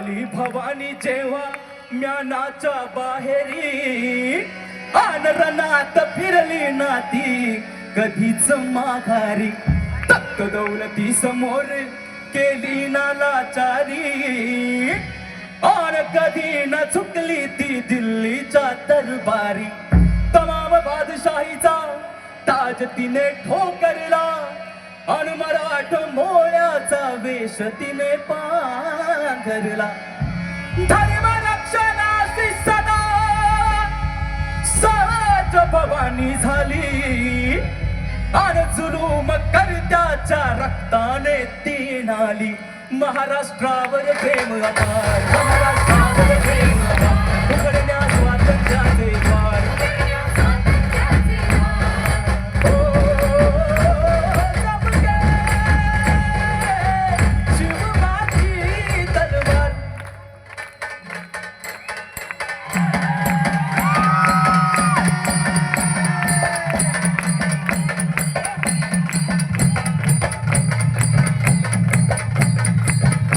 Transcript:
आली भवानी जेव्हा म्यानाच्या बाहेरी आन रनात फिरली ना ती कधीच माघारी तक्त दौलती समोर केली ना लाचारी और कधी न चुकली ती दिल्लीच्या दरबारी तमाम बादशाहीचा ताज तिने ठोकरला अन मराठ मोळ्याचा वेश तिने पांघरला धर्म रक्षणासी सदा सहज भवानी झाली अन जुलूम करत्याच्या रक्ताने ती नाली महाराष्ट्रावर प्रेम अपार महाराष्ट्रावर प्रेम अपार